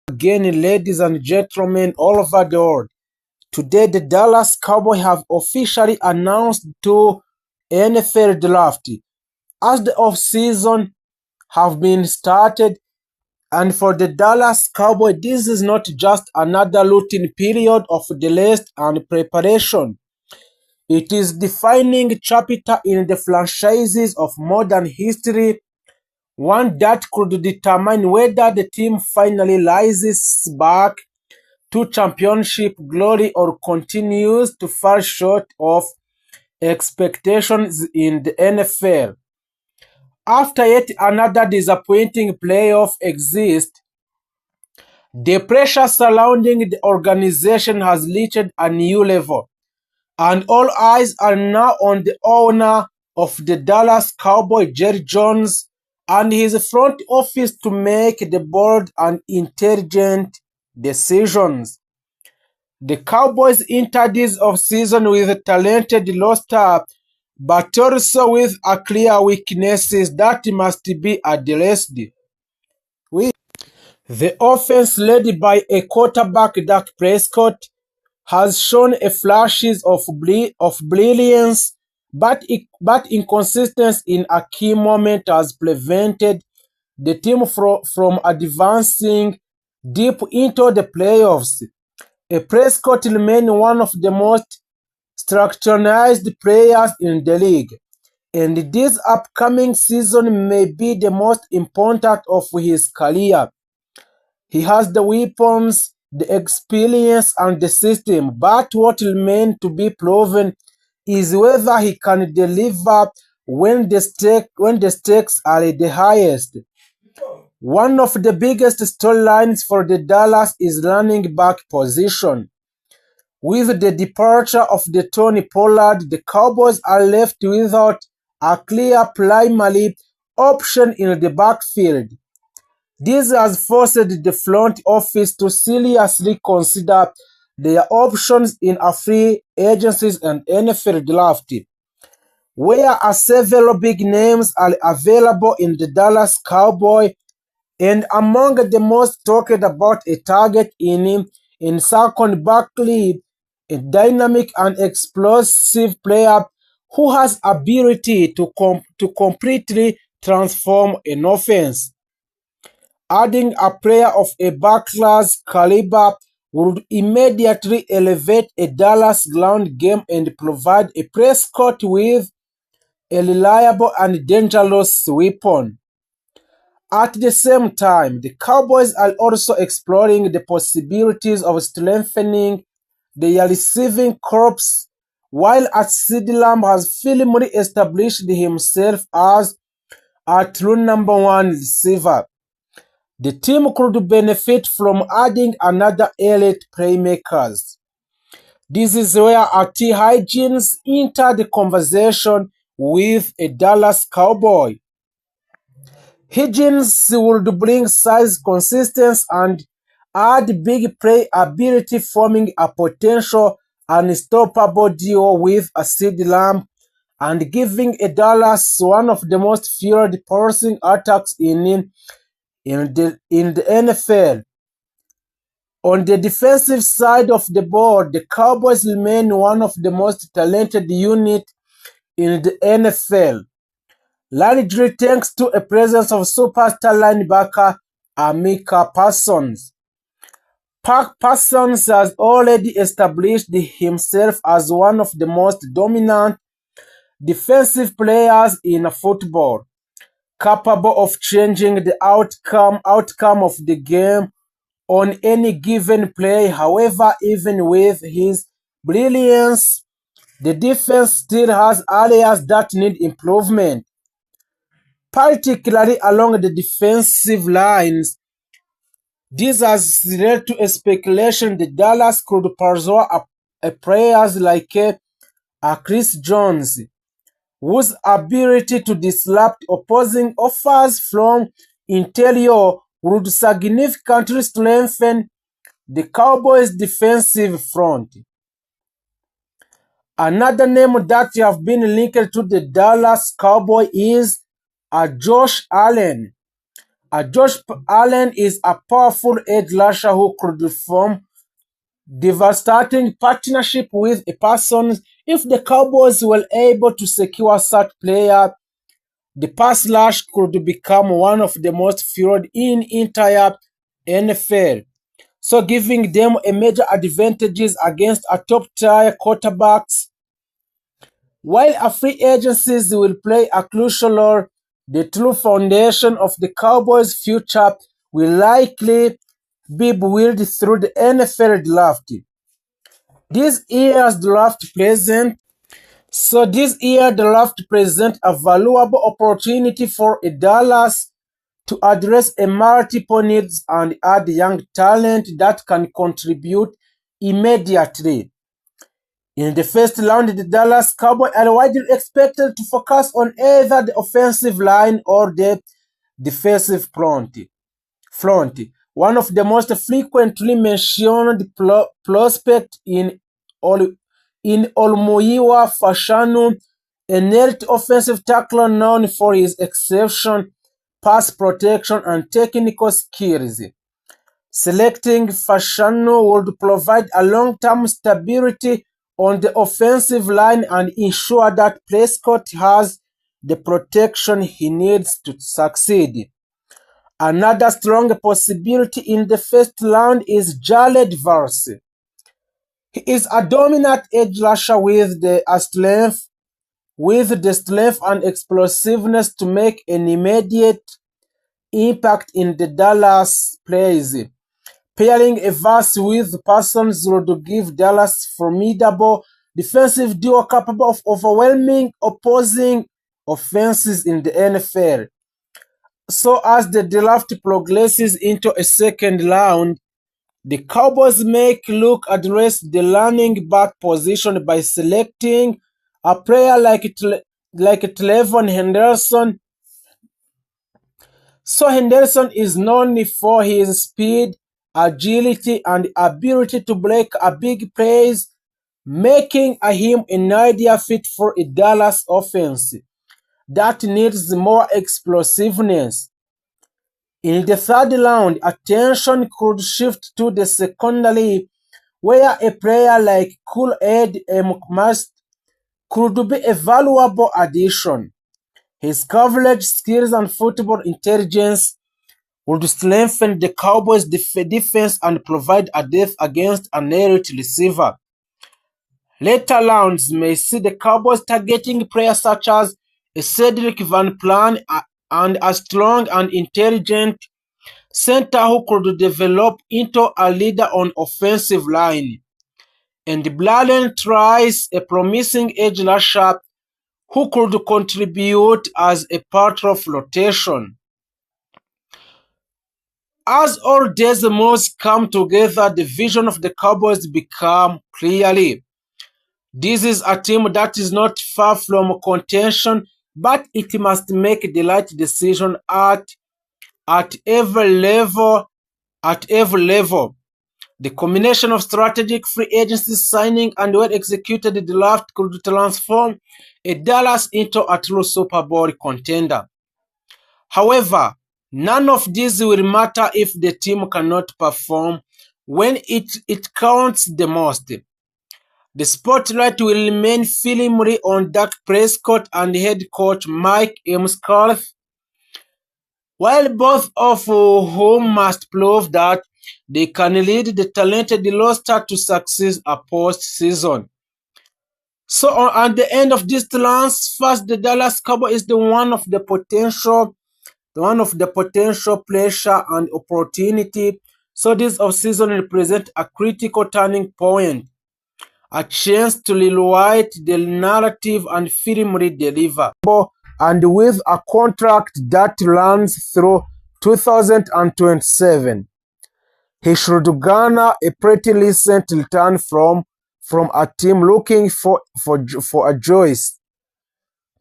Again, ladies and gentlemen all over the world. Today, the Dallas Cowboys have officially announced to NFL draft as the off-season have been started. And for the Dallas Cowboys, this is not just another routine period of delays and preparation. It is defining chapter in the franchises of modern history, one that could determine whether the team finally rises back to championship glory or continues to fall short of expectations in the NFL. After yet another disappointing playoff exit, the pressure surrounding the organization has reached a new level, and all eyes are now on the owner of the Dallas Cowboys, Jerry Jones, and his front office to make the bold and intelligent decisions. The Cowboys entered this offseason with a talented roster, but also with a clear weaknesses that must be addressed. The offense led by a quarterback, Dak Prescott, has shown a flashes of brilliance, but inconsistency in a key moment has prevented the team from advancing deep into the playoffs. Prescott remains one of the most structured players in the league, and this upcoming season may be the most important of his career. He has the weapons, the experience, and the system, but what remains to be proven is whether he can deliver when the stakes are the highest. One of the biggest storylines for the Dallas is running back position. With the departure of the Tony Pollard, the Cowboys are left without a clear primary option in the backfield. This has forced the front office to seriously consider their options in a free agencies and NFL draft, where several big names are available in the Dallas Cowboys, and among the most talked about a target in Saquon Barkley, a dynamic and explosive player who has ability to completely transform an offense. Adding a player of a Barkley's caliber would immediately elevate a Dallas ground game and provide a Prescott with a reliable and dangerous weapon. At the same time, the Cowboys are also exploring the possibilities of strengthening their receiving corps, while CeeDee Lamb has firmly established himself as a true number one receiver. The team could benefit from adding another elite playmakers. This is where T. Higgins entered the conversation with a Dallas Cowboy. Higgins would bring size, consistency, and add big play ability, forming a potential unstoppable duo with a CeeDee Lamb and giving a Dallas one of the most feared passing attacks in the NFL. On the defensive side of the ball, the Cowboys remain one of the most talented units in the NFL, largely thanks to a presence of superstar linebacker Micah Parsons. Parsons has already established himself as one of the most dominant defensive players in football, capable of changing the outcome of the game on any given play. However, even with his brilliance, the defense still has areas that need improvement, particularly along the defensive lines. This has led to a speculation that Dallas could pursue a players like Chris Jones, whose ability to disrupt opposing offers from interior would significantly strengthen the Cowboys' defensive front. Another name that have been linked to the Dallas Cowboys is Josh Allen, Josh Allen is a powerful edge rusher who could form devastating partnership with a person. If the Cowboys were able to secure such player, the pass rush could become one of the most feared in entire NFL. So giving them a major advantages against a top-tier quarterbacks. While a free agencies will play a crucial role, the true foundation of the Cowboys' future will likely be built through the NFL draft. This year's draft present this year draft present a valuable opportunity for Dallas to address a multiple needs and add young talent that can contribute immediately. In the first round, the Dallas Cowboys are widely expected to focus on either the offensive line or the defensive front. One of the most frequently mentioned prospects in Olmuyiwa Fashanu, a neat offensive tackler known for his exceptional pass protection and technical skills. Selecting Fashanu would provide a long-term stability on the offensive line and ensure that Prescott has the protection he needs to succeed. Another strong possibility in the first round is Jared Verse. He is a dominant edge rusher with the strength and explosiveness to make an immediate impact in the Dallas plays. Pairing a Verse with Parsons would give Dallas formidable defensive duo capable of overwhelming opposing offenses in the NFL. So as the draft progresses into a second round, the Cowboys may look to address the running back position by selecting a player like Trevon Henderson. So Henderson is known for his speed, agility, and ability to break a big plays, making him an ideal fit for a Dallas offense that needs more explosiveness. In the third round, attention could shift to the secondary, where a player like Kool-Aid Must could be a valuable addition. His coverage skills and football intelligence would strengthen the Cowboys' defense and provide a depth against an elite receiver. Later rounds may see the Cowboys targeting players such as Cedric Van Plan and a strong and intelligent center who could develop into a leader on offensive line. And Bladen tries a promising edge rusher who could contribute as a part of rotation. As all these moves come together, the vision of the Cowboys become clearly. This is a team that is not far from contention, but it must make the right decision at every level. The combination of strategic free agency signing and well-executed draft could transform a Dallas into a true Super Bowl contender. However, none of this will matter if the team cannot perform when it counts the most. The spotlight will remain firmly on Dak Prescott and head coach Mike Muscathe, while both of whom must prove that they can lead the talented roster to success a postseason. So at the end of this lance, first the Dallas Cowboys is the one of the potential pressure and opportunity. So this offseason represents a critical turning point, a chance to rewrite the narrative and firmly deliver. And with a contract that runs through 2027, he should garner a pretty decent return from a team looking for a choice.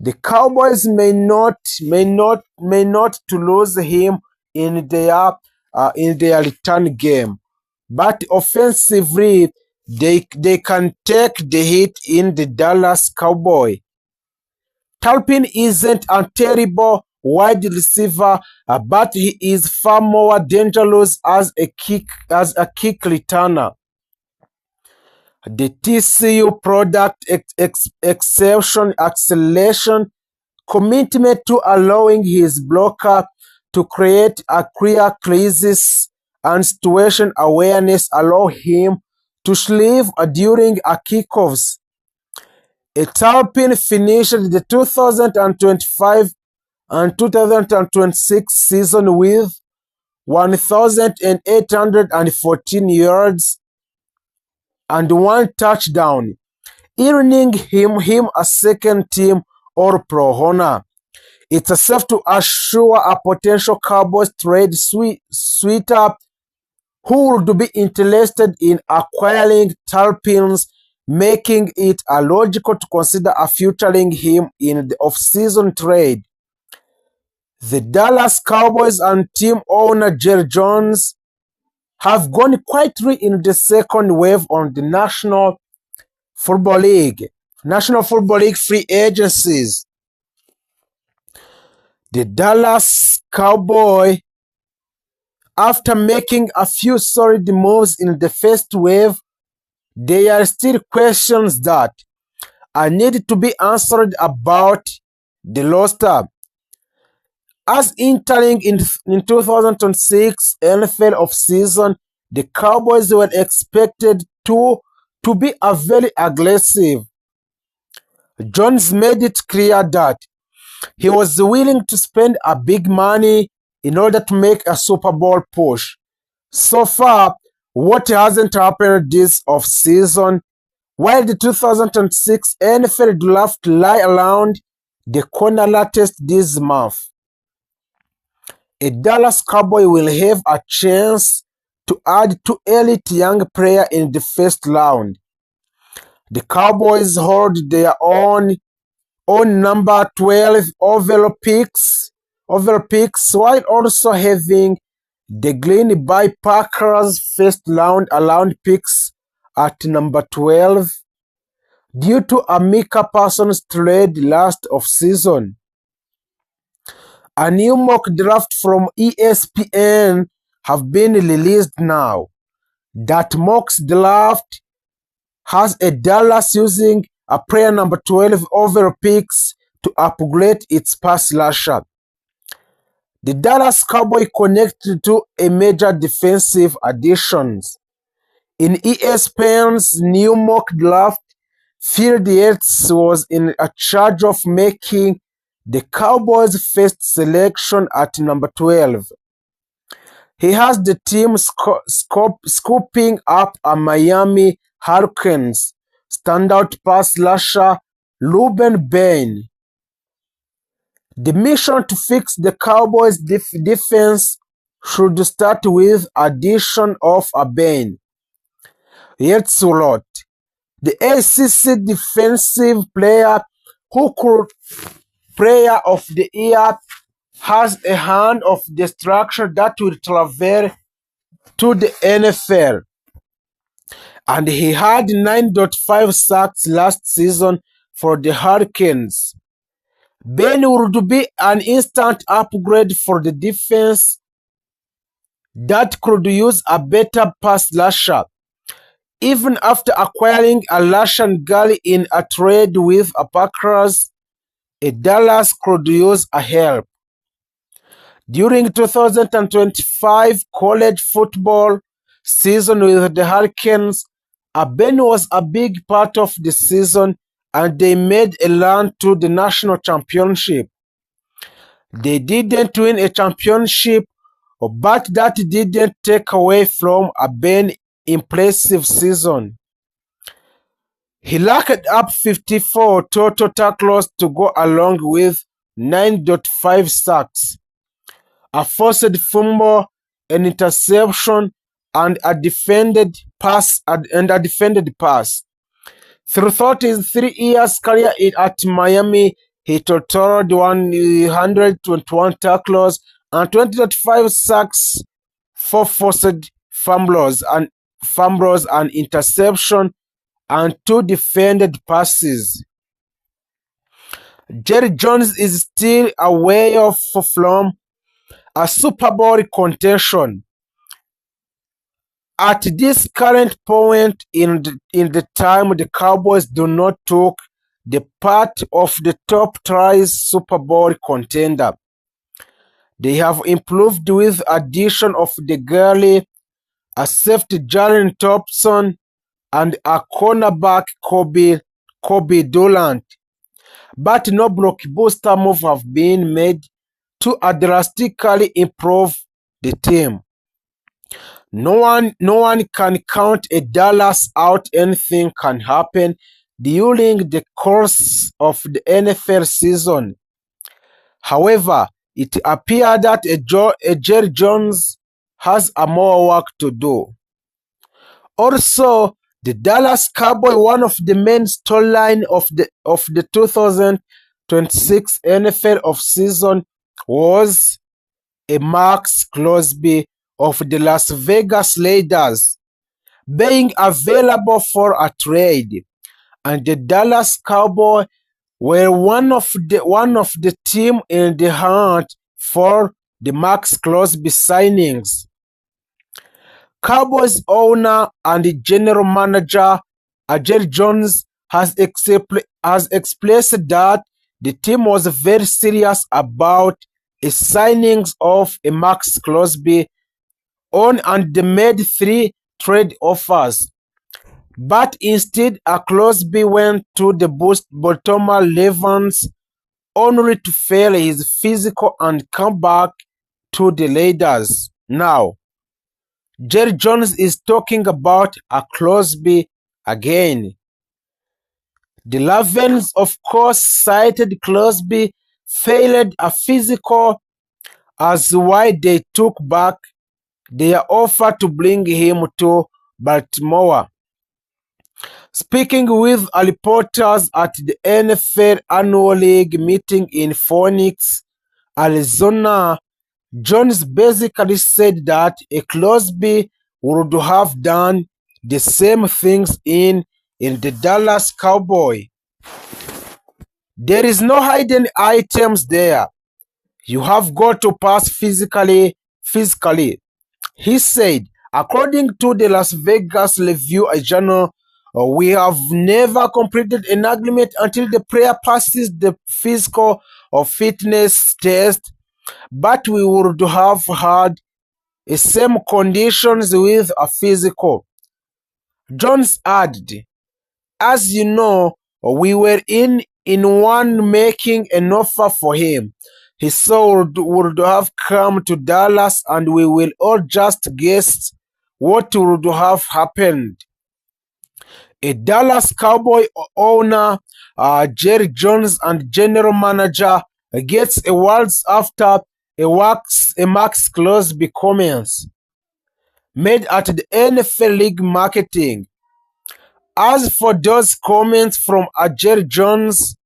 The Cowboys may not to lose him in their return game, but offensively they can take the hit in the Dallas Cowboy. Talpin isn't a terrible wide receiver, but he is far more dangerous as a kick returner. The TCU product exception acceleration commitment to allowing his blocker to create a clear crisis and situation awareness allow him to sleeve during a kickoffs. Turpin finished the 2025 and 2026 season with 1,814 yards and 1 touchdown, earning him a second team All-Pro honor. It's safe to assure a potential Cowboys trade sweeter who would be interested in acquiring Turpins, making it logical to consider featuring him in the off-season trade. The Dallas Cowboys and team owner Jerry Jones have gone quietly in the second wave on the National Football League free agencies. The Dallas Cowboys, after making a few solid moves in the first wave, there are still questions that need to be answered about the roster. As entering in 2006 NFL offseason, the Cowboys were expected to be very aggressive. Jones made it clear that he was willing to spend a big money in order to make a Super Bowl push. So far, what hasn't happened this offseason, while the 2006 NFL draft lie around the corner latest this month, a Dallas Cowboy will have a chance to add 2 elite young players in the first round. The Cowboys hold their own number 12 overall picks while also having the Green Bay Packers first round picks at number 12 due to a Micah Parsons trade last offseason. A new mock draft from ESPN have been released now. That mock draft has a Dallas using a player number 12 overall picks to upgrade its pass rusher. The Dallas Cowboys connected to a major defensive additions. In ESPN's new mock draft, Field Yates was in charge of making the Cowboys' first selection at number 12. He has the team scooping up a Miami Hurricanes standout pass rusher Ruben Bain. The mission to fix the Cowboys' defense should start with addition of a Bain. Yates wrote, the ACC defensive player who could player of the year has a hand of destruction that will travel to the NFL. And he had 9.5 sacks last season for the Hurricanes. Ben would be an instant upgrade for the defense that could use a better pass rusher. Even after acquiring a Rashan Gary in a trade with a Packers, a Dallas could use a help. During 2025 college football season with the Hurricanes, Ben was a big part of the season and they made a run to the national championship. They didn't win a championship, but that didn't take away from Ben's impressive season. He racked up 54 total tackles to go along with 9.5 sacks, a forced fumble, an interception, and a defended pass. Throughout his 3 years career at Miami, he totaled 121 tackles and 20.5 sacks, 4 forced fumbles and interception, and 2 defended passes. Jerry Jones is still away from a Super Bowl contention. At this current point in the time, the Cowboys do not take the part of the top tries Super Bowl contender. They have improved with addition of the Gurley, a safety Jalen Thompson, and a cornerback Kobe Durant. But no blockbuster move have been made to drastically improve the team. No one can count a Dallas out. Anything can happen during the course of the NFL season. However, it appears that a Jerry Jones has a more work to do. Also, the Dallas Cowboys, one of the main storyline of the 2026 NFL offseason was a Max Crosby of the Las Vegas Raiders being available for a trade, and the Dallas Cowboys were one of the team in the hunt for the Max Crosby signings. Cowboys owner and general manager Jerry Jones has expressed that the team was very serious about a signings of a Max Crosby on, and they made 3 trade offers. But instead, a Crosby went to the Baltimore Ravens only to fail his physical and come back to the Raiders. Now, Jerry Jones is talking about a Crosby again. The Ravens, of course, cited Crosby failed a physical as why they took back their offer to bring him to Baltimore. Speaking with reporters at the NFL Annual League meeting in Phoenix, Arizona, Jones basically said that a Crosby would have done the same things in the Dallas Cowboys. There is no hidden items there. You have got to pass physically, he said. According to the Las Vegas Review-Journal, we have never completed an agreement until the player passes the physical or fitness test, but we would have had the same conditions with a physical. Jones added, as you know, we were in one making an offer for him. He would have come to Dallas, and we will all just guess what would have happened. A Dallas Cowboy owner, Jerry Jones, and general manager gets awards after a Max Crosby comments made at the NFL League marketing. As for those comments from Jerry Jones,